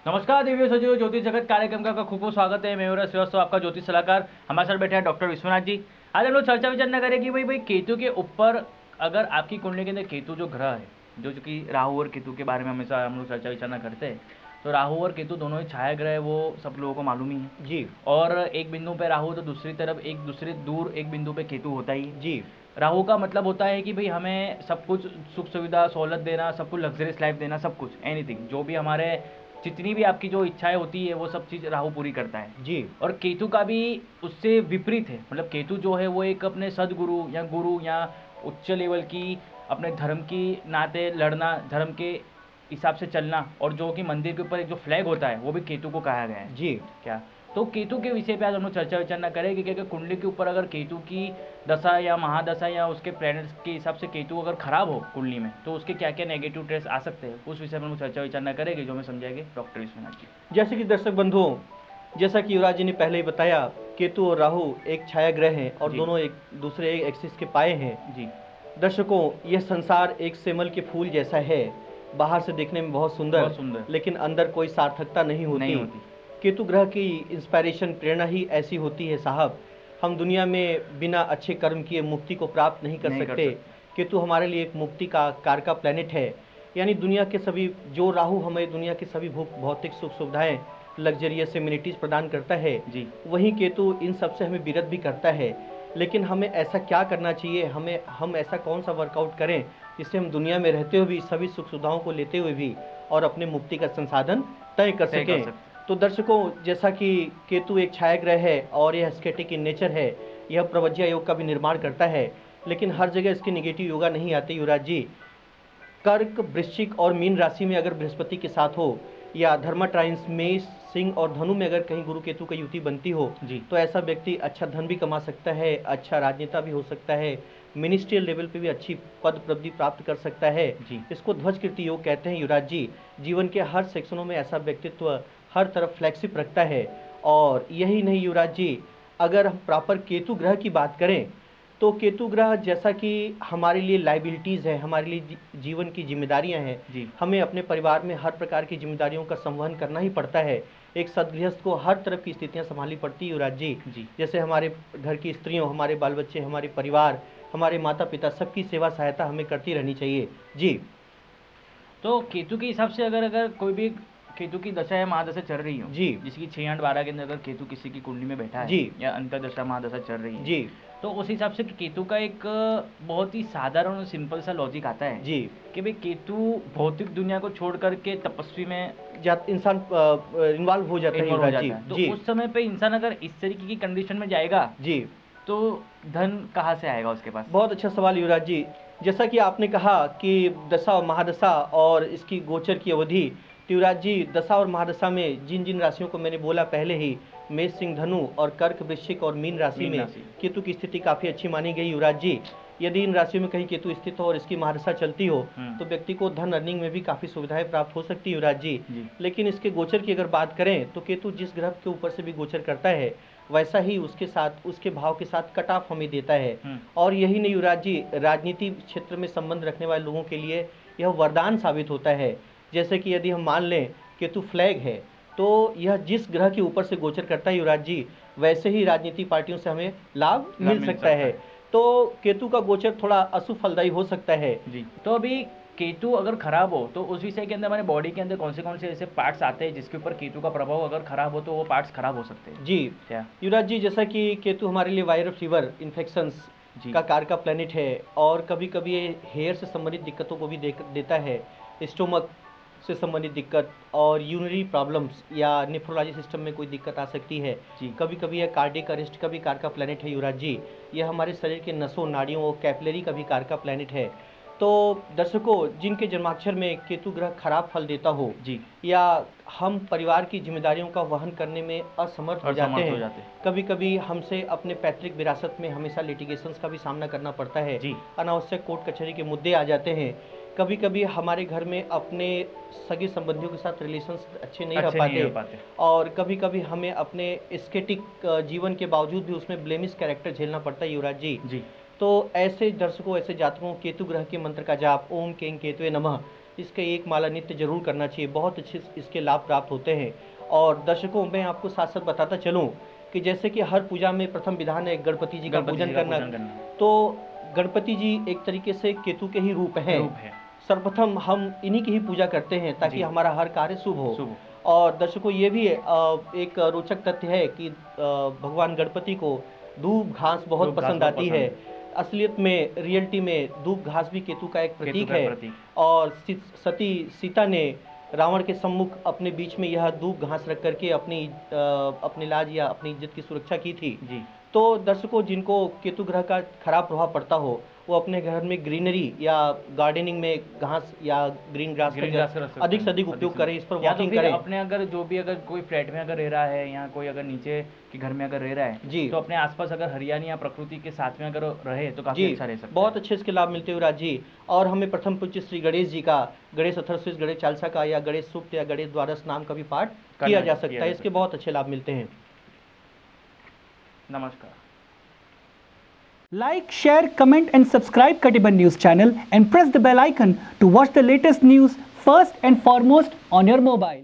नमस्कार दिव्य सचिव ज्योतिष जगत कार्यक्रम का खूब खूब स्वागत है। मैं श्रीवास्तव, आपका ज्योतिष सलाहकार। हमारे साथ बैठे हैं डॉक्टर विश्वनाथ जी। आज हम लोग चर्चा विचार करें कि भाई केतु के ऊपर, अगर आपकी कुंडली के अंदर केतु जो ग्रह है, जो कि राहु और केतु के बारे में हमेशा हम लोग चर्चा विचार करते हैं। तो राहु और केतु दोनों ही छाया ग्रह है, वो सब लोगों को मालूम ही है जी। और एक बिंदु पे राहु तो दूसरी तरफ एक दूसरे दूर एक बिंदु पे केतु होता ही है जी। राहु का मतलब होता है कि भाई हमें सब कुछ सुख सुविधा सहूलत देना, सब कुछ लग्जरियस लाइफ देना, सब कुछ एनीथिंग, जो भी हमारे जितनी भी आपकी जो इच्छाएं होती है वो सब चीज़ राहु पूरी करता है जी। और केतु का भी उससे विपरीत है। मतलब केतु जो है वो एक अपने सदगुरु या उच्च लेवल की अपने धर्म की नाते लड़ना, धर्म के हिसाब से चलना, और जो कि मंदिर के ऊपर एक जो फ्लैग होता है वो भी केतु को कहा गया है। जी। क्या तो केतु के विषय पे आज हम लोग चर्चा विचार करेंगे कि कुंडली के ऊपर अगर केतु की दशा या महादशा या उसके प्लैनेट्स के हिसाब से केतु अगर खराब हो कुंडली में, तो उसके क्या क्या नेगेटिव ट्रेस आ सकते हैं, उस विषय में हम चर्चा विचार करेंगे, जो हमें समझाएंगे डॉक्टर विश्वनाथ जी। जैसे कि दर्शक बंधुओं, जैसा कि युवराज जी ने पहले ही बताया, केतु और राहु एक छाया ग्रह हैं और दोनों एक दूसरे एक्सिस के पाए हैं। जी दर्शकों, यह संसार एक सेमल के फूल जैसा है, बाहर से देखने में बहुत सुंदर, लेकिन अंदर कोई सार्थकता नहीं होती। केतु ग्रह की इंस्पायरेशन, प्रेरणा ही ऐसी होती है साहब। हम दुनिया में बिना अच्छे कर्म किए मुक्ति को प्राप्त नहीं कर सकते। केतु हमारे लिए एक मुक्ति का कार का प्लैनेट है। यानी दुनिया के सभी, जो राहु हमें दुनिया के सभी भौतिक सुख सुविधाएं, लग्जरियस एमिनिटीज प्रदान करता है, वहीं केतु इन सबसे हमें विरत भी करता है। लेकिन हमें ऐसा क्या करना चाहिए, हम ऐसा कौन सा वर्कआउट करें जिससे हम दुनिया में रहते हुए भी सभी सुख सुविधाओं को लेते हुए भी और अपने मुक्ति का संसाधन तय कर सकें। तो दर्शकों, जैसा कि केतु एक छाया ग्रह है और यह एस्केटिक इन नेचर है, यह प्रवज्या योग का भी निर्माण करता है, लेकिन हर जगह इसके निगेटिव योगा नहीं आते युवराज जी। कर्क, वृश्चिक और मीन राशि में अगर बृहस्पति के साथ हो, या धर्मा ट्राइंस मेष, सिंह और धनु में अगर कहीं गुरु केतु का युति बनती हो, तो ऐसा व्यक्ति अच्छा धन भी कमा सकता है, अच्छा राजनेता भी हो सकता है, मिनिस्ट्रियल लेवल पे भी अच्छी पद पदवी प्राप्त कर सकता है। इसको ध्वज कीर्ति योग कहते हैं युवराज जी। जीवन के हर सेक्शनों में ऐसा व्यक्तित्व हर तरफ फ्लैगशिप रखता है। और यही नहीं युवराज जी, अगर हम प्रॉपर केतु ग्रह की बात करें, तो केतु ग्रह जैसा कि हमारे लिए लाइबिलिटीज़ है, हमारे लिए जीवन की जिम्मेदारियां हैं। हमें अपने परिवार में हर प्रकार की जिम्मेदारियों का संवहन करना ही पड़ता है। एक सदगृहस्थ को हर तरफ की स्थितियां संभालनी पड़ती है युवराज जी। जैसे हमारे घर की स्त्रियों, हमारे बाल बच्चे, हमारे परिवार, हमारे माता पिता, सबकी सेवा सहायता हमें करती रहनी चाहिए। जी। तो केतु के हिसाब से अगर कोई भी केतु की दशा या महादशा चल रही हो, जी, जिसकी 6 8 12 के अंदर अगर केतु किसी की कुंडली में बैठा है, जी, या अंतर्दशा महादशा चल रही है, जी, तो उस हिसाब से केतु का एक बहुत ही साधारण और सिंपल सा लॉजिक आता है जी, कि भाई केतु भौतिक दुनिया को छोड़ करके तपस्वी में इंसान इन्वॉल्व हो जाता है। तो उस समय पे इंसान अगर इस तरीके की कंडीशन में जाएगा, जी, तो धन कहाँ से आएगा उसके पास? बहुत अच्छा सवाल युवराज जी। जैसा कि आपने कहा कि दशा और महादशा और इसकी गोचर की अवधि, तो युवराज जी दशा और महादशा में जिन जिन राशियों को मैंने बोला पहले ही, मेष, सिंह, धनु और कर्क, वृश्चिक और मीन राशि में केतु की स्थिति काफ़ी अच्छी मानी गई युवराज जी। यदि इन राशियों में कहीं केतु स्थित हो और इसकी महादशा चलती हो, तो व्यक्ति को धन अर्निंग में भी काफ़ी सुविधाएं प्राप्त हो सकती है युवराज जी। लेकिन इसके गोचर की अगर बात करें, तो केतु जिस ग्रह के ऊपर से भी गोचर करता है, वैसा ही उसके साथ, उसके भाव के साथ कट ऑफ हमें देता है। और यही नहीं युवराज जी, राजनीति क्षेत्र में संबंध रखने वाले लोगों के लिए यह वरदान साबित होता है। जैसे कि यदि हम मान लें केतु फ्लैग है, तो यह जिस ग्रह के ऊपर से गोचर करता है युवराज जी, वैसे ही राजनीति पार्टियों से हमें लाभ मिल सकता है। तो केतु का गोचर थोड़ा अशुभ फलदायी हो सकता है जी। तो अभी केतु अगर खराब हो, तो उस विषय के अंदर हमारे बॉडी के अंदर कौन से ऐसे पार्ट्स आते हैं जिसके ऊपर केतु का प्रभाव अगर खराब हो, तो वो पार्ट्स खराब हो सकते हैं? जी क्या युवराज जी, जैसा कि केतु हमारे लिए वायरल फीवर इन्फेक्शंस का कार का प्लैनेट है, और कभी कभी ये हेयर से संबंधित दिक्कतों को भी देता है, स्टोमक से संबंधित दिक्कत और यूरिनरी प्रॉब्लम्स या नेफ्रोलॉजी सिस्टम में कोई दिक्कत आ सकती है। कभी कभी यह कार्डियक अरेस्ट का भी कार का प्लैनेट है युवराज जी। यह हमारे शरीर के नसों, नाड़ियों और कैपिलरी का भी कार का प्लैनेट है। तो दर्शकों, जिनके जन्माक्षर में केतु ग्रह खराब फल देता हो, या हम परिवार की जिम्मेदारियों का वहन करने में असमर्थ हो जाते हैं, कभी कभी हमसे अपने पैतृक विरासत में हमेशा लिटिगेशंस का भी सामना करना पड़ता है, अनावश्यक कोर्ट कचहरी के मुद्दे आ जाते हैं, कभी कभी हमारे घर में अपने सगे संबंधियों के साथ रिलेशंस अच्छे नहीं रह पाते, और कभी कभी हमें अपने एस्केटिक जीवन के बावजूद भी उसमें ब्लेमिश कैरेक्टर झेलना पड़ता है युवराज जी। तो ऐसे दर्शकों, ऐसे जातकों केतु ग्रह के मंत्र का जाप, ओम कें केतुवे नमः, इसके एक माला नित्य जरूर करना चाहिए, बहुत अच्छे इसके लाभ प्राप्त होते हैं। और दर्शकों, मैं आपको साथ साथ बताता चलूँ कि जैसे कि हर पूजा में प्रथम विधान है गणपति जी का पूजन करना, तो गणपति जी एक तरीके से केतु के ही रूप हैं। सर्वप्रथम हम इन्हीं की ही पूजा करते हैं ताकि हमारा हर कार्य शुभ हो। और दर्शकों, ये भी एक रोचक तथ्य है कि भगवान गणपति को दूब घास बहुत पसंद आती है। असलियत में, रियलिटी में दूब घास भी केतु का एक प्रतीक है। और सती सीता ने रावण के सम्मुख अपने बीच में यह दूब घास रख करके अपनी लाज या अपनी इज्जत की सुरक्षा की थी। तो दर्शकों, जिनको केतु ग्रह का खराब प्रभाव पड़ता हो, वो अपने घर में ग्रीनरी या गार्डनिंग में घास या ग्रीन ग्रास का अधिक से अधिक उपयोग करें, इस पर वॉकिंग करें। अपने अगर जो भी अगर कोई फ्लैट में अगर रह रहा है या कोई अगर नीचे के घर में अगर रह रहा है जी, तो अपने आसपास अगर हरियाली या प्रकृति के साथ में अगर रहे तो काफी अच्छा रह सकता है। बहुत अच्छे इसके लाभ मिलते हैं युवराज जी। और हमें प्रथम पूज्य श्री गणेश जी का, गणेश अथर्वशीष, गणेश चालीसा का या गणेश सूक्त या गणेश द्वादश नाम का भी पाठ किया जा सकता है। इसके बहुत अच्छे लाभ मिलते हैं। नमस्कार। Like, share, comment and subscribe Katiban News channel and press the bell icon to watch the latest news first and foremost on your mobile.